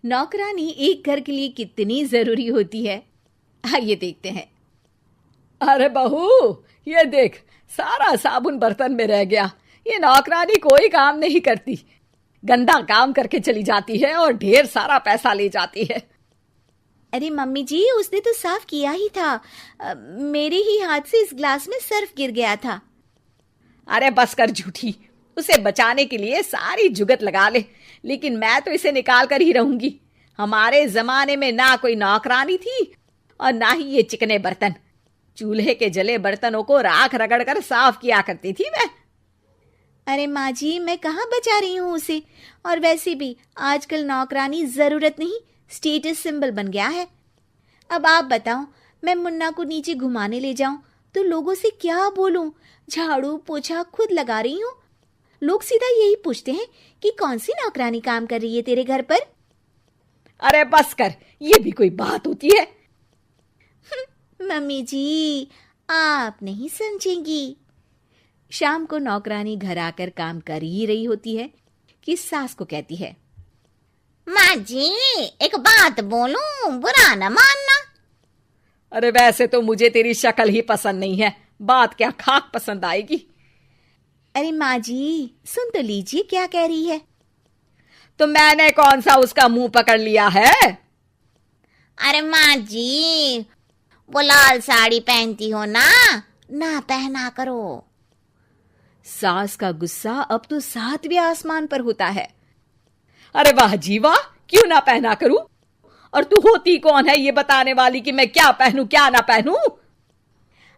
नौकरानी एक घर के लिए कितनी जरूरी होती है, आइए देखते हैं। अरे बहू, ये देख, सारा साबुन बर्तन में रह गया। ये नौकरानी कोई काम नहीं करती, गंदा काम करके चली जाती है और ढेर सारा पैसा ले जाती है। अरे मम्मी जी, उसने तो साफ किया ही था। मेरे ही हाथ से इस ग्लास में सर्फ गिर गया था। अरे बस कर झूठी, उसे बचाने के लिए सारी जुगत लगा ले, लेकिन मैं तो इसे निकाल कर ही रहूंगी। हमारे जमाने में ना कोई नौकरानी थी और ना ही ये चिकने बर्तन। चूल्हे के जले बर्तनों को राख रगड़ कर साफ किया करती थी मैं। अरे माँ जी, मैं कहाँ बचा रही हूँ उसे। और वैसे भी आजकल नौकरानी जरूरत नहीं, स्टेटस सिंबल बन गया है। अब आप बताओ, मैं मुन्ना को नीचे घुमाने ले जाऊं तो लोगों से क्या बोलूं? झाड़ू पोछा खुद लगा रही हूँ। लोग सीधा यही पूछते हैं कि कौन सी नौकरानी काम कर रही है तेरे घर पर। अरे बस कर, ये भी कोई बात होती है? मम्मी जी, आप नहीं समझेंगी। शाम को नौकरानी घर आकर काम कर ही रही होती है कि सास को कहती है, माँ जी, एक बात बोलूं, बुरा न मानना। अरे वैसे तो मुझे तेरी शक्ल ही पसंद नहीं है, बात क्या खाक पसंद आएगी। अरे माँ जी, सुन तो लीजिए क्या कह रही है। तो मैंने कौन सा उसका मुंह पकड़ लिया है? अरे माँ जी, वो लाल साड़ी पहनती हो ना, ना पहना करो। सास का गुस्सा अब तो 7वें आसमान पर होता है। अरे वाह जी वाह, क्यों ना पहना करूं? और तू होती कौन है ये बताने वाली कि मैं क्या पहनूं क्या ना पहनूं?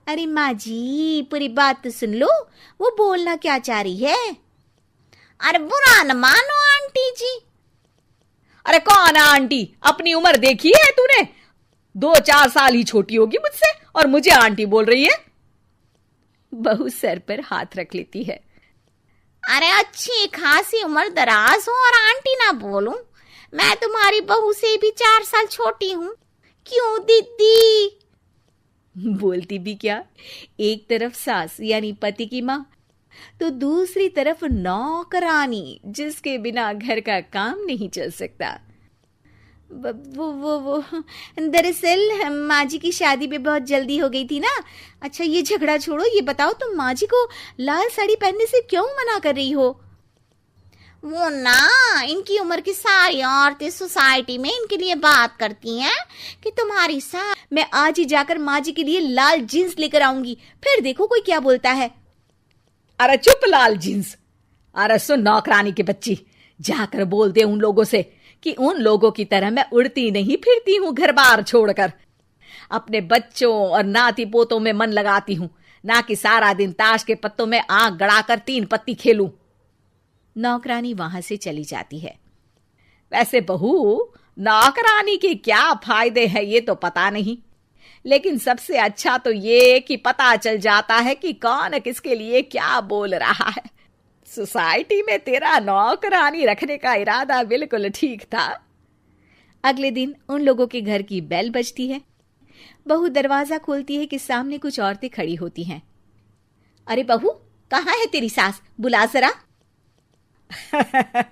अरे माँ जी, पूरी बात तो सुन लो, वो बोलना क्या चाह रही है। अरे बुरा न मानो आंटी जी। अरे कौन है आंटी? अपनी उम्र देखी है तूने? 2-4 साल ही छोटी होगी मुझसे और मुझे आंटी बोल रही है। बहू सर पर हाथ रख लेती है। अरे अच्छी खासी उम्र दराज हो और आंटी ना बोलूं? मैं तुम्हारी बहू से भी 4 साल छोटी हूं। क्यों दीदी? बोलती भी क्या, एक तरफ सास यानी पति की माँ, तो दूसरी तरफ नौकरानी जिसके बिना घर का काम नहीं चल सकता। वो दरअसल माँ जी की शादी में बहुत जल्दी हो गई थी ना। अच्छा ये झगड़ा छोड़ो, ये बताओ तुम माँ जी को लाल साड़ी पहनने से क्यों मना कर रही हो? वो ना, इनकी उम्र की सारी औरतें सोसाइटी में इनके लिए बात करती हैं कि तुम्हारी सास। मैं आज ही जाकर माँ जी के लिए लाल जींस लेकर आऊंगी, फिर देखो कोई क्या बोलता है। अरे चुप लाल जींस। अरे सुन नौकरानी की बच्ची, जाकर बोल दे उन लोगों से कि उन लोगों की तरह मैं उड़ती नहीं फिरती हूं घर बार छोड़कर। अपने बच्चों और नाती पोतों में मन लगाती हूं, ना कि सारा दिन ताश के पत्तों में आंख गड़ाकर 3 पत्ती खेलूं। नौकरानी वहां से चली जाती है। वैसे बहू, नौकरानी के क्या फायदे हैं ये तो पता नहीं, लेकिन सबसे अच्छा तो ये कि पता चल जाता है कि कौन किसके लिए क्या बोल रहा है। सोसाइटी में तेरा नौकरानी रखने का इरादा बिल्कुल ठीक था। अगले दिन उन लोगों के घर की बेल बजती है। बहू दरवाजा खोलती है कि सामने कुछ औरतें खड़ी होती हैं। अरे बहू, कहाँ है तेरी सास? बुला जरा।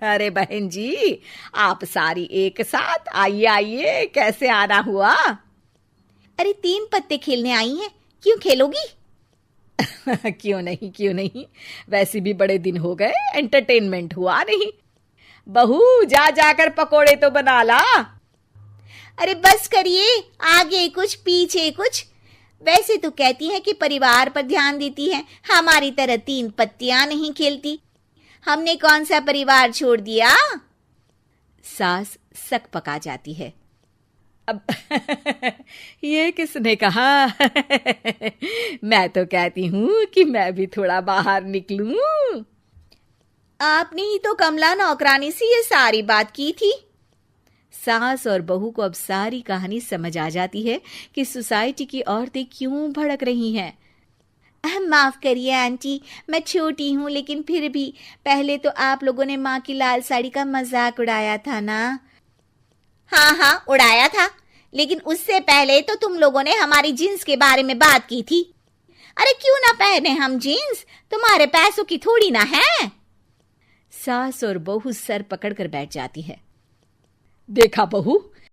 अरे बहन जी, आप सारी एक साथ आइए आइए, कैसे आना हुआ? अरे 3 पत्ते खेलने आई हैं, क्यों खेलोगी? क्यों नहीं, वैसे भी बड़े दिन हो गए, एंटरटेनमेंट हुआ नहीं। बहू जा जाकर पकोड़े तो बना ला। अरे बस करिए, आगे कुछ पीछे कुछ। वैसे तो कहती हैं कि परिवार पर ध्यान देती हैं, हमारी तरह 3 पत्तियां नहीं खेलती। हमने कौन सा परिवार छोड़ दिया? सास सक पका जाती है। अब ये किसने कहा? मैं तो कहती हूं कि मैं भी थोड़ा बाहर निकलूं। आपने ही तो कमला नौकरानी से ये सारी बात की थी। सास और बहू को अब सारी कहानी समझ आ जाती है कि सोसाइटी की औरतें क्यों भड़क रही हैं। माफ करिए आंटी, मैं छोटी हूँ, लेकिन फिर भी पहले तो आप लोगों ने माँ की लाल साड़ी का मजाक उड़ाया था ना। हाँ, उड़ाया था, लेकिन उससे पहले तो तुम लोगों ने हमारी जीन्स के बारे में बात की थी। अरे क्यों ना पहने हम जीन्स? तुम्हारे पैसों की थोड़ी ना है। सास और बहू सर पकड़कर बैठ जाती है। देखा बहू,